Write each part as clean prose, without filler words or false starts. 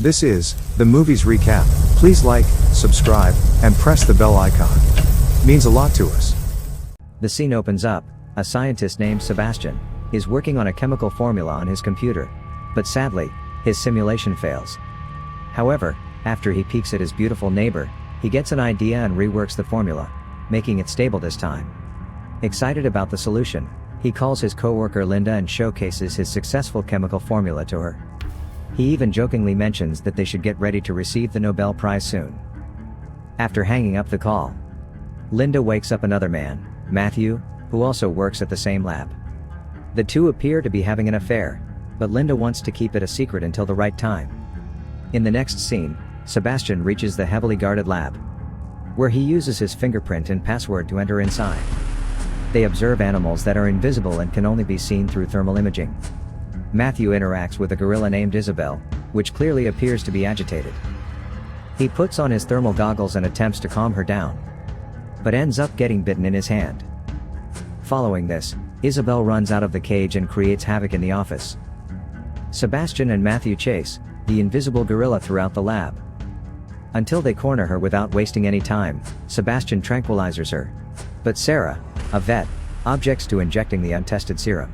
This is the movies recap. Please like, subscribe, and press the bell icon. Means a lot to us. The scene opens up. A scientist named Sebastian is working on a chemical formula on his computer. But sadly, his simulation fails. However, after he peeks at his beautiful neighbor, he gets an idea and reworks the formula, making it stable this time. Excited about the solution, he calls his coworker Linda and showcases his successful chemical formula to her. He even jokingly mentions that they should get ready to receive the Nobel Prize soon. After hanging up the call, Linda wakes up another man, Matthew, who also works at the same lab. The two appear to be having an affair, but Linda wants to keep it a secret until the right time. In the next scene, Sebastian reaches the heavily guarded lab, where he uses his fingerprint and password to enter inside. They observe animals that are invisible and can only be seen through thermal imaging. Matthew interacts with a gorilla named Isabel, which clearly appears to be agitated. He puts on his thermal goggles and attempts to calm her down, but ends up getting bitten in his hand. Following this, Isabel runs out of the cage and creates havoc in the office. Sebastian and Matthew chase the invisible gorilla throughout the lab, until they corner her without wasting any time. Sebastian tranquilizes her, but Sarah, a vet, objects to injecting the untested serum.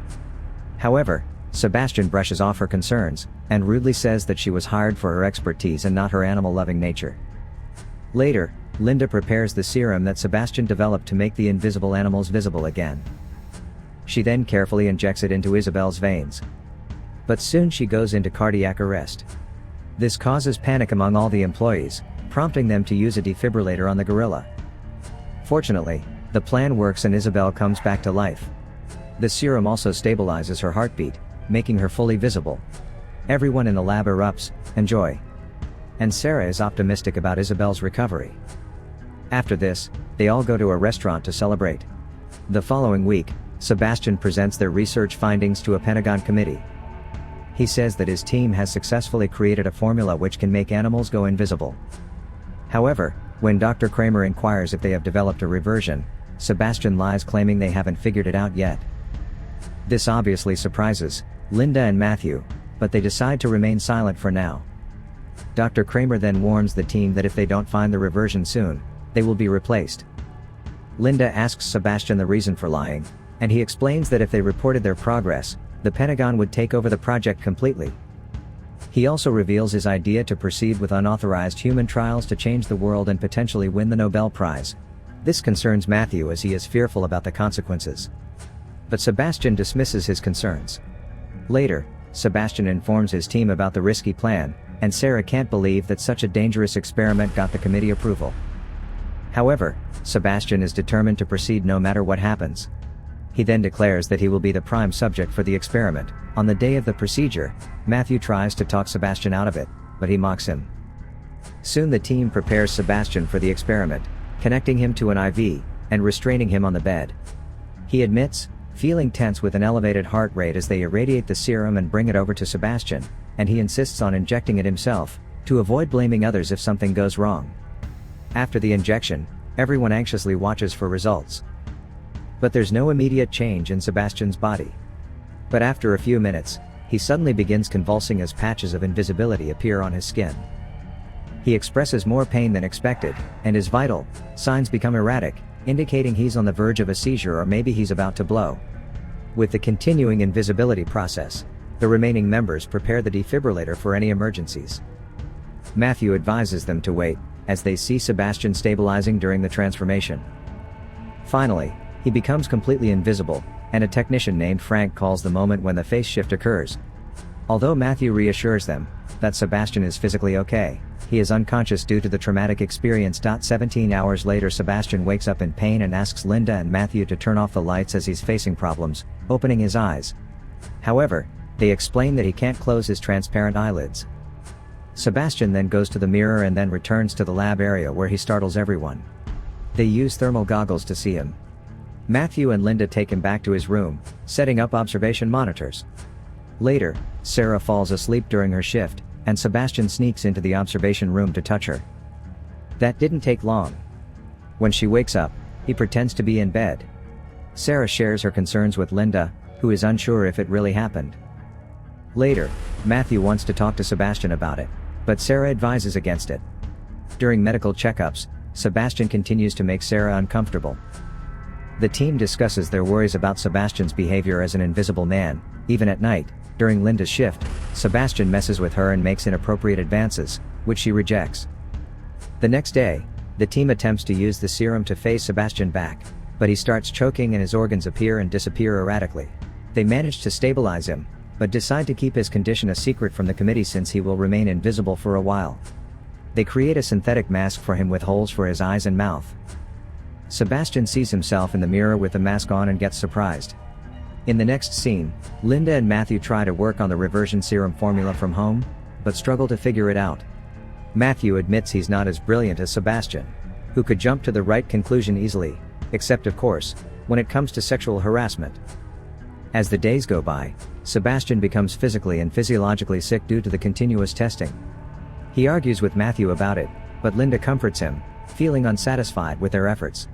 However, Sebastian brushes off her concerns, and rudely says that she was hired for her expertise and not her animal-loving nature. Later, Linda prepares the serum that Sebastian developed to make the invisible animals visible again. She then carefully injects it into Isabel's veins. But soon she goes into cardiac arrest. This causes panic among all the employees, prompting them to use a defibrillator on the gorilla. Fortunately, the plan works and Isabel comes back to life. The serum also stabilizes her heartbeat, making her fully visible. Everyone in the lab erupts in joy, and Sarah is optimistic about Isabel's recovery. After this, they all go to a restaurant to celebrate. The following week, Sebastian presents their research findings to a Pentagon committee. He says that his team has successfully created a formula which can make animals go invisible. However, when Dr. Kramer inquires if they have developed a reversion, Sebastian lies, claiming they haven't figured it out yet. This obviously surprises Linda and Matthew, but they decide to remain silent for now. Dr. Kramer then warns the team that if they don't find the reversion soon, they will be replaced. Linda asks Sebastian the reason for lying, and he explains that if they reported their progress, the Pentagon would take over the project completely. He also reveals his idea to proceed with unauthorized human trials to change the world and potentially win the Nobel Prize. This concerns Matthew as he is fearful about the consequences. But Sebastian dismisses his concerns. Later, Sebastian informs his team about the risky plan, and Sarah can't believe that such a dangerous experiment got the committee approval. However, Sebastian is determined to proceed no matter what happens. He then declares that he will be the prime subject for the experiment. On the day of the procedure, Matthew tries to talk Sebastian out of it, but he mocks him. Soon the team prepares Sebastian for the experiment, connecting him to an IV, and restraining him on the bed. He admits feeling tense with an elevated heart rate as they irradiate the serum and bring it over to Sebastian, and he insists on injecting it himself, to avoid blaming others if something goes wrong. After the injection, everyone anxiously watches for results. But there's no immediate change in Sebastian's body. But after a few minutes, he suddenly begins convulsing as patches of invisibility appear on his skin. He expresses more pain than expected, and his vital signs become erratic, indicating he's on the verge of a seizure or maybe he's about to blow. With the continuing invisibility process, the remaining members prepare the defibrillator for any emergencies. Matthew advises them to wait, as they see Sebastian stabilizing during the transformation. Finally, he becomes completely invisible, and a technician named Frank calls the moment when the phase shift occurs. Although Matthew reassures them that Sebastian is physically okay, he is unconscious due to the traumatic experience. 17 hours later, Sebastian wakes up in pain and asks Linda and Matthew to turn off the lights as he's facing problems opening his eyes. However, they explain that he can't close his transparent eyelids. Sebastian then goes to the mirror and then returns to the lab area where he startles everyone. They use thermal goggles to see him. Matthew and Linda take him back to his room, setting up observation monitors. Later, Sarah falls asleep during her shift, and Sebastian sneaks into the observation room to touch her. That didn't take long. When she wakes up, he pretends to be in bed. Sarah shares her concerns with Linda, who is unsure if it really happened. Later, Matthew wants to talk to Sebastian about it, but Sarah advises against it. During medical checkups, Sebastian continues to make Sarah uncomfortable. The team discusses their worries about Sebastian's behavior as an invisible man. Even at night, during Linda's shift, Sebastian messes with her and makes inappropriate advances, which she rejects. The next day, the team attempts to use the serum to phase Sebastian back, but he starts choking and his organs appear and disappear erratically. They manage to stabilize him, but decide to keep his condition a secret from the committee since he will remain invisible for a while. They create a synthetic mask for him with holes for his eyes and mouth. Sebastian sees himself in the mirror with the mask on and gets surprised. In the next scene, Linda and Matthew try to work on the reversion serum formula from home, but struggle to figure it out. Matthew admits he's not as brilliant as Sebastian, who could jump to the right conclusion easily, except of course, when it comes to sexual harassment. As the days go by, Sebastian becomes physically and physiologically sick due to the continuous testing. He argues with Matthew about it, but Linda comforts him, feeling unsatisfied with their efforts.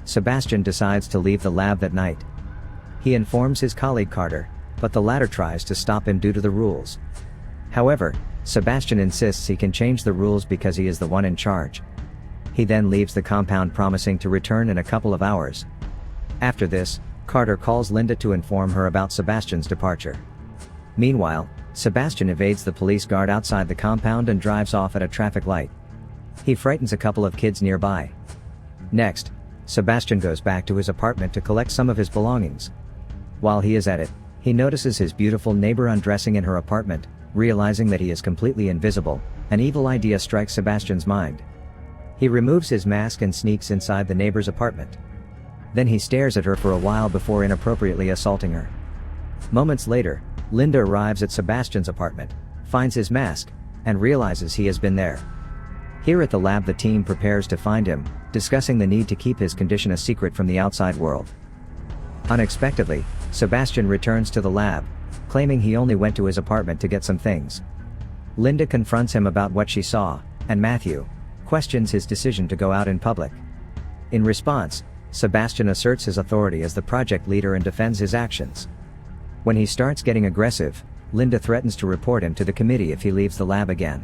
Sebastian decides to leave the lab that night. He informs his colleague Carter, but the latter tries to stop him due to the rules. However, Sebastian insists he can change the rules because he is the one in charge. He then leaves the compound promising to return in a couple of hours. After this, Carter calls Linda to inform her about Sebastian's departure. Meanwhile, Sebastian evades the police guard outside the compound and drives off at a traffic light. He frightens a couple of kids nearby. Next, Sebastian goes back to his apartment to collect some of his belongings. While he is at it, he notices his beautiful neighbor undressing in her apartment. Realizing that he is completely invisible, an evil idea strikes Sebastian's mind. He removes his mask and sneaks inside the neighbor's apartment. Then he stares at her for a while before inappropriately assaulting her. Moments later, Linda arrives at Sebastian's apartment, finds his mask, and realizes he has been there. Here at the lab, the team prepares to find him, discussing the need to keep his condition a secret from the outside world. Unexpectedly, Sebastian returns to the lab, claiming he only went to his apartment to get some things. Linda confronts him about what she saw, and Matthew questions his decision to go out in public. In response, Sebastian asserts his authority as the project leader and defends his actions. When he starts getting aggressive, Linda threatens to report him to the committee if he leaves the lab again.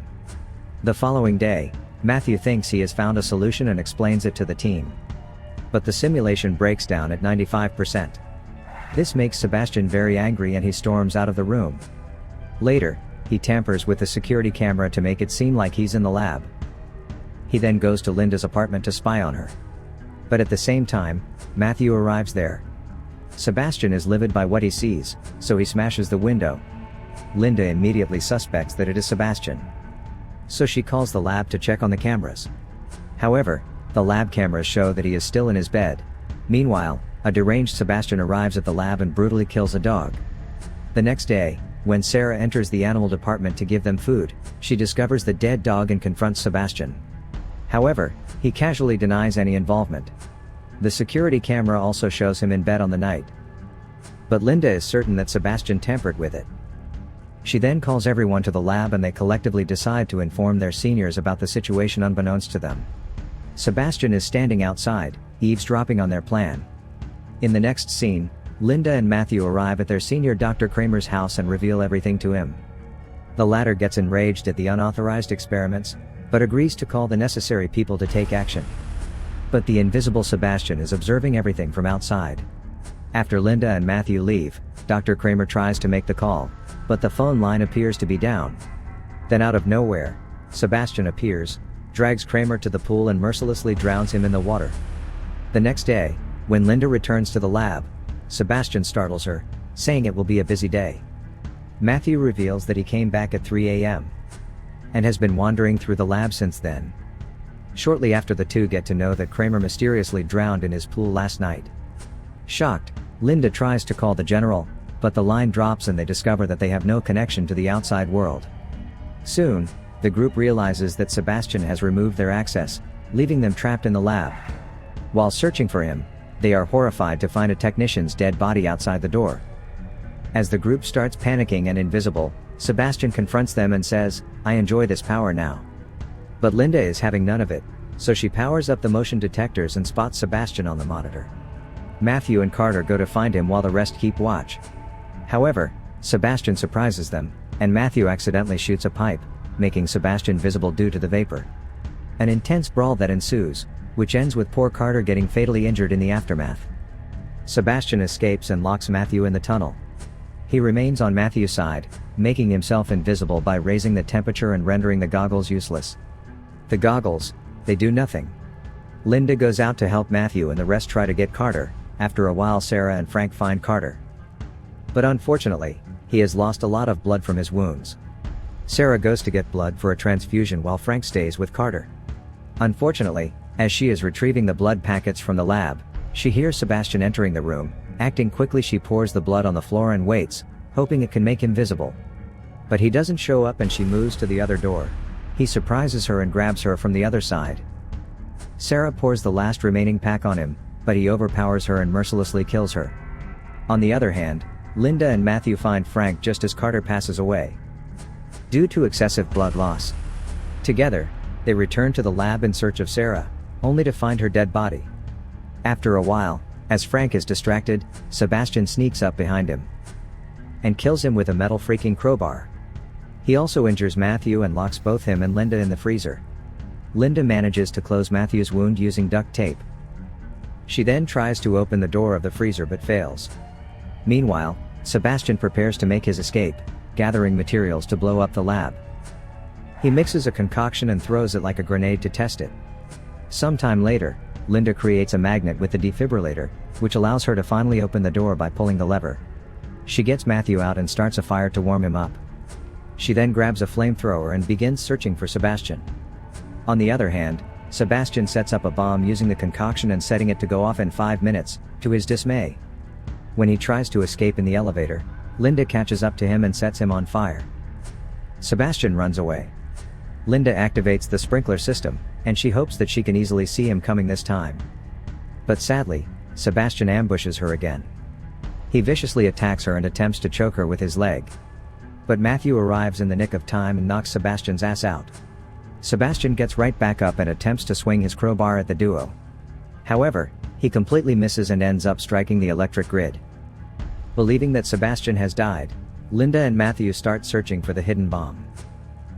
The following day, Matthew thinks he has found a solution and explains it to the team. But the simulation breaks down at 95%. This makes Sebastian very angry and he storms out of the room. Later, he tampers with the security camera to make it seem like he's in the lab. He then goes to Linda's apartment to spy on her. But at the same time, Matthew arrives there. Sebastian is livid by what he sees, so he smashes the window. Linda immediately suspects that it is Sebastian. So she calls the lab to check on the cameras. However, the lab cameras show that he is still in his bed. Meanwhile, a deranged Sebastian arrives at the lab and brutally kills a dog. The next day, when Sarah enters the animal department to give them food, she discovers the dead dog and confronts Sebastian. However, he casually denies any involvement. The security camera also shows him in bed on the night. But Linda is certain that Sebastian tampered with it. She then calls everyone to the lab and they collectively decide to inform their seniors about the situation unbeknownst to them. Sebastian is standing outside, eavesdropping on their plan. In the next scene, Linda and Matthew arrive at their senior Dr. Kramer's house and reveal everything to him. The latter gets enraged at the unauthorized experiments, but agrees to call the necessary people to take action. But the invisible Sebastian is observing everything from outside. After Linda and Matthew leave, Dr. Kramer tries to make the call, but the phone line appears to be down. Then out of nowhere, Sebastian appears, drags Kramer to the pool and mercilessly drowns him in the water. The next day, when Linda returns to the lab, Sebastian startles her, saying it will be a busy day. Matthew reveals that he came back at 3 a.m. and has been wandering through the lab since then. Shortly after, the two get to know that Kramer mysteriously drowned in his pool last night. Shocked, Linda tries to call the general, but the line drops and they discover that they have no connection to the outside world. Soon, the group realizes that Sebastian has removed their access, leaving them trapped in the lab. While searching for him, they are horrified to find a technician's dead body outside the door. As the group starts panicking and invisible, Sebastian confronts them and says, "I enjoy this power now." But Linda is having none of it, so she powers up the motion detectors and spots Sebastian on the monitor. Matthew and Carter go to find him while the rest keep watch. However, Sebastian surprises them, and Matthew accidentally shoots a pipe, making Sebastian visible due to the vapor. An intense brawl that ensues, which ends with poor Carter getting fatally injured in the aftermath. Sebastian escapes and locks Matthew in the tunnel. He remains on Matthew's side, making himself invisible by raising the temperature and rendering the goggles useless. The goggles, they do nothing. Linda goes out to help Matthew and the rest try to get Carter. After a while Sarah and Frank find Carter. But unfortunately, he has lost a lot of blood from his wounds. Sarah goes to get blood for a transfusion while Frank stays with Carter. Unfortunately, as she is retrieving the blood packets from the lab, she hears Sebastian entering the room. Acting quickly, she pours the blood on the floor and waits, hoping it can make him visible. But he doesn't show up and she moves to the other door. He surprises her and grabs her from the other side. Sarah pours the last remaining pack on him, but he overpowers her and mercilessly kills her. On the other hand, Linda and Matthew find Frank just as Carter passes away, due to excessive blood loss. Together, they return to the lab in search of Sarah, only to find her dead body. After a while, as Frank is distracted, Sebastian sneaks up behind him and kills him with a metal freaking crowbar. He also injures Matthew and locks both him and Linda in the freezer. Linda manages to close Matthew's wound using duct tape. She then tries to open the door of the freezer but fails. Meanwhile, Sebastian prepares to make his escape, gathering materials to blow up the lab. He mixes a concoction and throws it like a grenade to test it. Sometime later, Linda creates a magnet with the defibrillator, which allows her to finally open the door by pulling the lever. She gets Matthew out and starts a fire to warm him up. She then grabs a flamethrower and begins searching for Sebastian. On the other hand, Sebastian sets up a bomb using the concoction and setting it to go off in 5 minutes, to his dismay. When he tries to escape in the elevator, Linda catches up to him and sets him on fire. Sebastian runs away. Linda activates the sprinkler system, and she hopes that she can easily see him coming this time. But sadly, Sebastian ambushes her again. He viciously attacks her and attempts to choke her with his leg. But Matthew arrives in the nick of time and knocks Sebastian's ass out. Sebastian gets right back up and attempts to swing his crowbar at the duo. However, he completely misses and ends up striking the electric grid. Believing that Sebastian has died, Linda and Matthew start searching for the hidden bomb,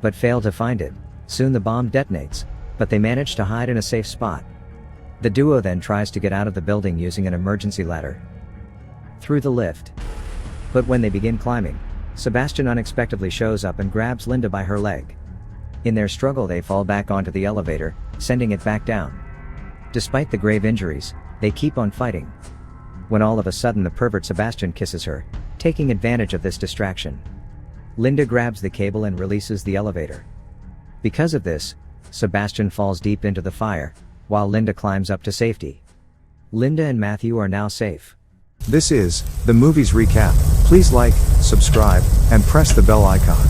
but fail to find it. Soon the bomb detonates, but they manage to hide in a safe spot. The duo then tries to get out of the building using an emergency ladder through the lift. But when they begin climbing, Sebastian unexpectedly shows up and grabs Linda by her leg. In their struggle they fall back onto the elevator, sending it back down. Despite the grave injuries, they keep on fighting. When all of a sudden the pervert Sebastian kisses her, taking advantage of this distraction. Linda grabs the cable and releases the elevator. Because of this, Sebastian falls deep into the fire, while Linda climbs up to safety. Linda and Matthew are now safe. This is the movies recap. Please like, subscribe, and press the bell icon.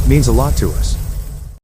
Means a lot to us.